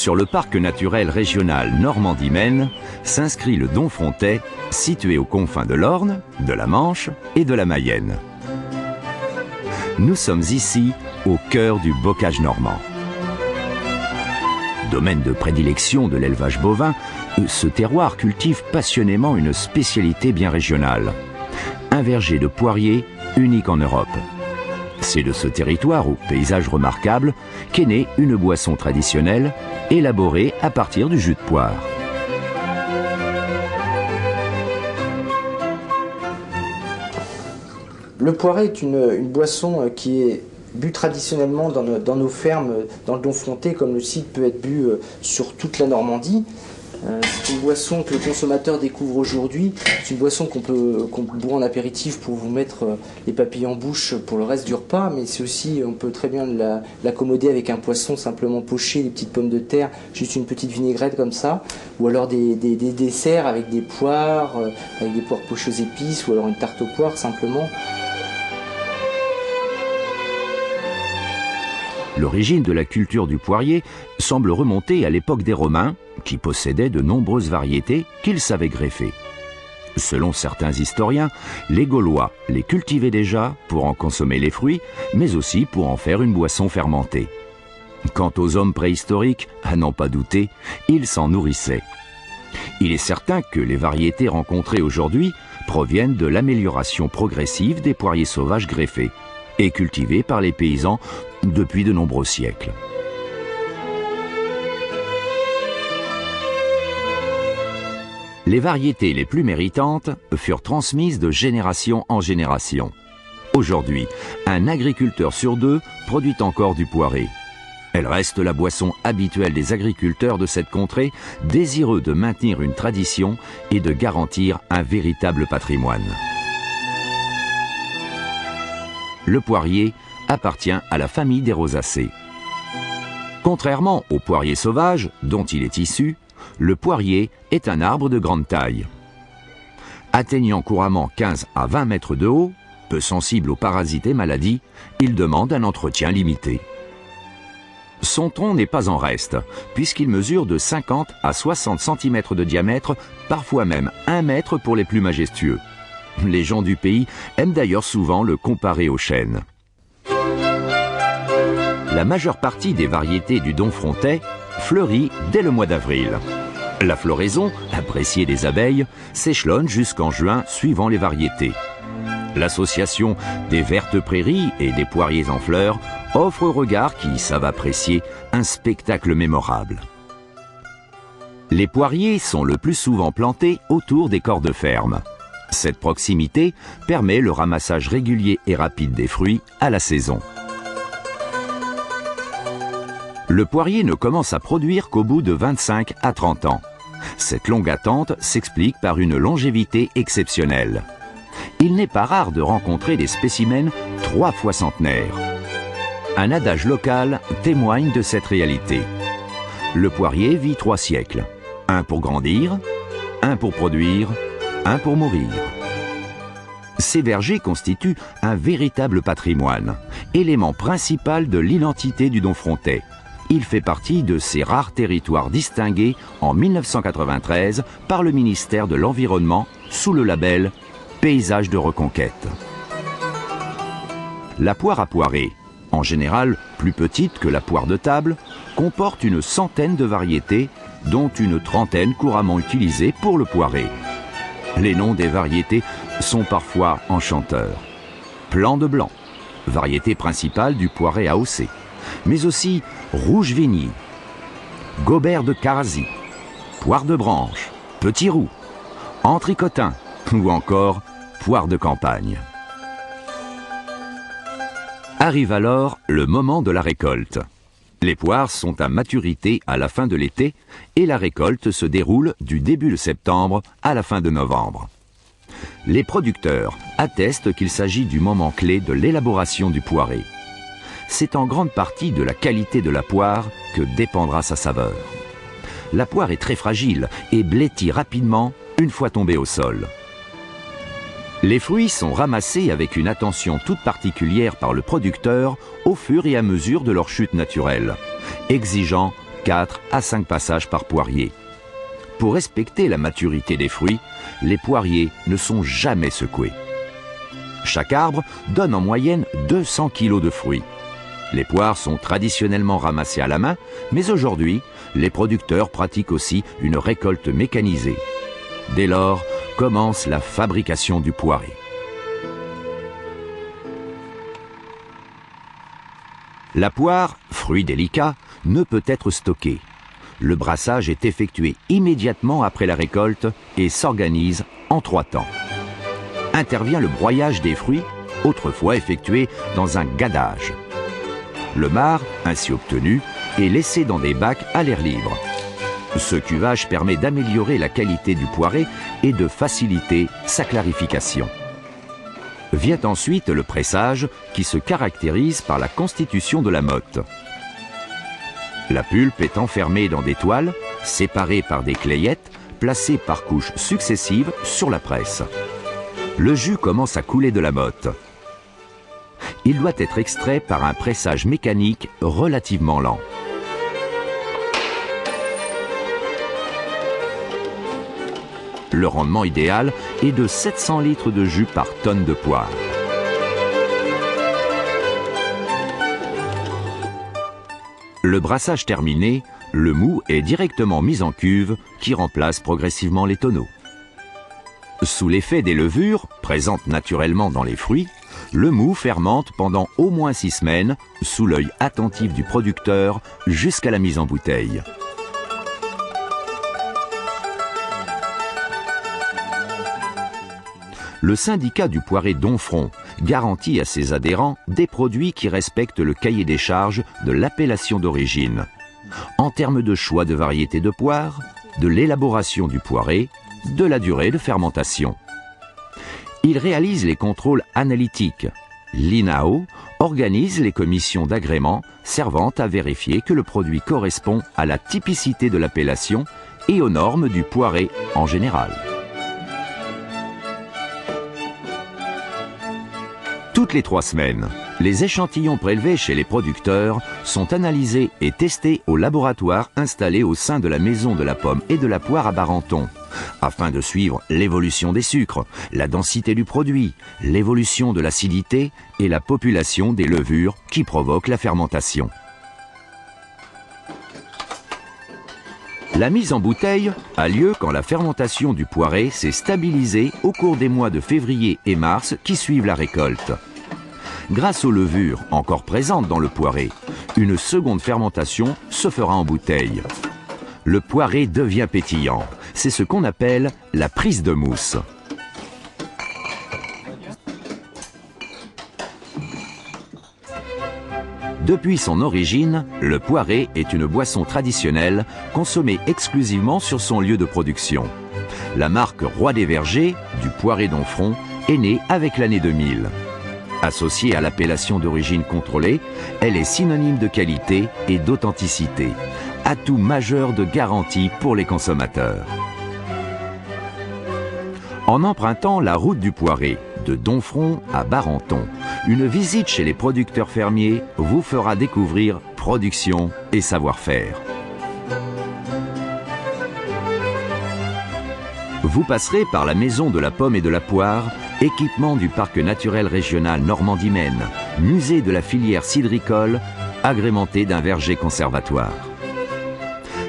Sur le parc naturel régional Normandie-Maine s'inscrit le Domfrontais, situé aux confins de l'Orne, de la Manche et de la Mayenne. Nous sommes ici au cœur du bocage normand. Domaine de prédilection de l'élevage bovin, ce terroir cultive passionnément une spécialité bien régionale. Un verger de poirier unique en Europe. C'est de ce territoire au paysage remarquable qu'est née une boisson traditionnelle élaborée à partir du jus de poire. Le poiré est une boisson qui est bu traditionnellement dans nos fermes, dans le Domfrontais, comme le site peut être bu sur toute la Normandie. C'est une boisson que le consommateur découvre aujourd'hui. C'est une boisson qu'on boit en apéritif pour vous mettre les papilles en bouche pour le reste du repas, mais c'est aussi, on peut très bien l'accommoder avec un poisson simplement poché, des petites pommes de terre, juste une petite vinaigrette comme ça, ou alors des desserts avec des poires pochées aux épices, ou alors une tarte aux poires simplement. L'origine de la culture du poirier semble remonter à l'époque des Romains, qui possédaient de nombreuses variétés qu'ils savaient greffer. Selon certains historiens, les Gaulois les cultivaient déjà pour en consommer les fruits, mais aussi pour en faire une boisson fermentée. Quant aux hommes préhistoriques, à n'en pas douter, ils s'en nourrissaient. Il est certain que les variétés rencontrées aujourd'hui proviennent de l'amélioration progressive des poiriers sauvages greffés et cultivés par les paysans depuis de nombreux siècles. Les variétés les plus méritantes furent transmises de génération en génération. Aujourd'hui, un agriculteur sur deux produit encore du poiré. Elle reste la boisson habituelle des agriculteurs de cette contrée, désireux de maintenir une tradition et de garantir un véritable patrimoine. Le poirier appartient à la famille des rosacées. Contrairement au poirier sauvage, dont il est issu, le poirier est un arbre de grande taille. Atteignant couramment 15 à 20 mètres de haut, peu sensible aux parasites et maladies, il demande un entretien limité. Son tronc n'est pas en reste, puisqu'il mesure de 50 à 60 cm de diamètre, parfois même 1 mètre pour les plus majestueux. Les gens du pays aiment d'ailleurs souvent le comparer au chêne. La majeure partie des variétés du Domfrontais fleurit dès le mois d'avril. La floraison, appréciée des abeilles, s'échelonne jusqu'en juin suivant les variétés. L'association des vertes prairies et des poiriers en fleurs offre aux regards qui savent apprécier un spectacle mémorable. Les poiriers sont le plus souvent plantés autour des corps de ferme. Cette proximité permet le ramassage régulier et rapide des fruits à la saison. Le poirier ne commence à produire qu'au bout de 25 à 30 ans. Cette longue attente s'explique par une longévité exceptionnelle. Il n'est pas rare de rencontrer des spécimens 3 fois centenaires. Un adage local témoigne de cette réalité. Le poirier vit 3 siècles. Un pour grandir, un pour produire, un pour mourir. Ces vergers constituent un véritable patrimoine, élément principal de l'identité du Domfrontais. Il fait partie de ces rares territoires distingués en 1993 par le ministère de l'Environnement sous le label Paysage de Reconquête. La poire à poirer, en général plus petite que la poire de table, comporte une centaine de variétés, dont une trentaine couramment utilisées pour le poiré. Les noms des variétés sont parfois enchanteurs. Plan de blanc, variété principale du poiré AOC, mais aussi rouge vigny, gobert de Carasie, poire de branche, petit roux, entricotin ou encore poire de campagne. Arrive alors le moment de la récolte. Les poires sont à maturité à la fin de l'été et la récolte se déroule du début de septembre à la fin de novembre. Les producteurs attestent qu'il s'agit du moment clé de l'élaboration du poiré. C'est en grande partie de la qualité de la poire que dépendra sa saveur. La poire est très fragile et blêtit rapidement une fois tombée au sol. Les fruits sont ramassés avec une attention toute particulière par le producteur au fur et à mesure de leur chute naturelle, exigeant 4 à 5 passages par poirier. Pour respecter la maturité des fruits, les poiriers ne sont jamais secoués. Chaque arbre donne en moyenne 200 kg de fruits. Les poires sont traditionnellement ramassées à la main, mais aujourd'hui, les producteurs pratiquent aussi une récolte mécanisée. Dès lors, commence la fabrication du poiré. La poire, fruit délicat, ne peut être stockée. Le brassage est effectué immédiatement après la récolte et s'organise en 3 temps. Intervient le broyage des fruits, autrefois effectué dans un gadage. Le marc, ainsi obtenu, est laissé dans des bacs à l'air libre. Ce cuvage permet d'améliorer la qualité du poiré et de faciliter sa clarification. Vient ensuite le pressage qui se caractérise par la constitution de la motte. La pulpe est enfermée dans des toiles, séparées par des clayettes, placées par couches successives sur la presse. Le jus commence à couler de la motte. Il doit être extrait par un pressage mécanique relativement lent. Le rendement idéal est de 700 litres de jus par tonne de poire. Le brassage terminé, le mou est directement mis en cuve qui remplace progressivement les tonneaux. Sous l'effet des levures, présentes naturellement dans les fruits, le mou fermente pendant au moins 6 semaines, sous l'œil attentif du producteur, jusqu'à la mise en bouteille. Le syndicat du poiré Domfront garantit à ses adhérents des produits qui respectent le cahier des charges de l'appellation d'origine, en termes de choix de variété de poire, de l'élaboration du poiré, de la durée de fermentation. Il réalise les contrôles analytiques. L'INAO organise les commissions d'agrément servant à vérifier que le produit correspond à la typicité de l'appellation et aux normes du poiré en général. Toutes les 3 semaines, les échantillons prélevés chez les producteurs sont analysés et testés au laboratoire installé au sein de la Maison de la Pomme et de la Poire à Barenton, afin de suivre l'évolution des sucres, la densité du produit, l'évolution de l'acidité et la population des levures qui provoquent la fermentation. La mise en bouteille a lieu quand la fermentation du poiré s'est stabilisée au cours des mois de février et mars qui suivent la récolte. Grâce aux levures encore présentes dans le poiré, une seconde fermentation se fera en bouteille. Le poiré devient pétillant. C'est ce qu'on appelle la prise de mousse. Depuis son origine, le poiré est une boisson traditionnelle consommée exclusivement sur son lieu de production. La marque Roi des Vergers, du poiré Domfront, est née avec l'année 2000. Associée à l'appellation d'origine contrôlée, elle est synonyme de qualité et d'authenticité, atout majeur de garantie pour les consommateurs. En empruntant la route du poiré, de Domfront à Barenton, une visite chez les producteurs fermiers vous fera découvrir production et savoir-faire. Vous passerez par la Maison de la Pomme et de la Poire, équipement du Parc naturel régional Normandie-Maine, musée de la filière cidricole, agrémenté d'un verger conservatoire.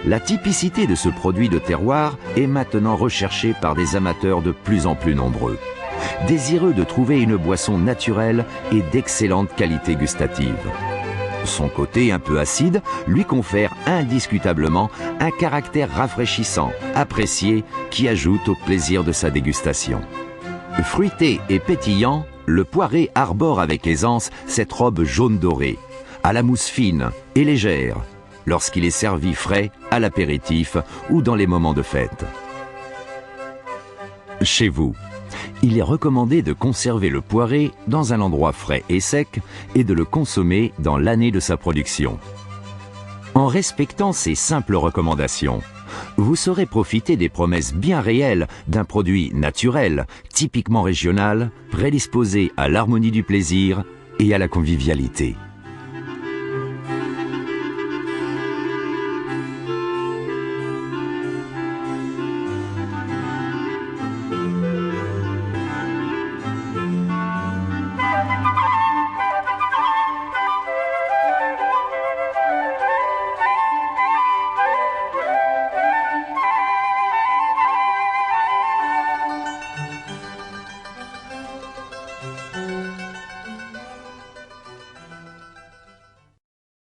La typicité de ce produit de terroir est maintenant recherchée par des amateurs de plus en plus nombreux, désireux de trouver une boisson naturelle et d'excellente qualité gustative. Son côté un peu acide lui confère indiscutablement un caractère rafraîchissant, apprécié, qui ajoute au plaisir de sa dégustation. Fruité et pétillant, le poiré arbore avec aisance cette robe jaune dorée, à la mousse fine et légère, lorsqu'il est servi frais à l'apéritif ou dans les moments de fête. Chez vous, il est recommandé de conserver le poiré dans un endroit frais et sec et de le consommer dans l'année de sa production. En respectant ces simples recommandations, vous saurez profiter des promesses bien réelles d'un produit naturel, typiquement régional, prédisposé à l'harmonie du plaisir et à la convivialité.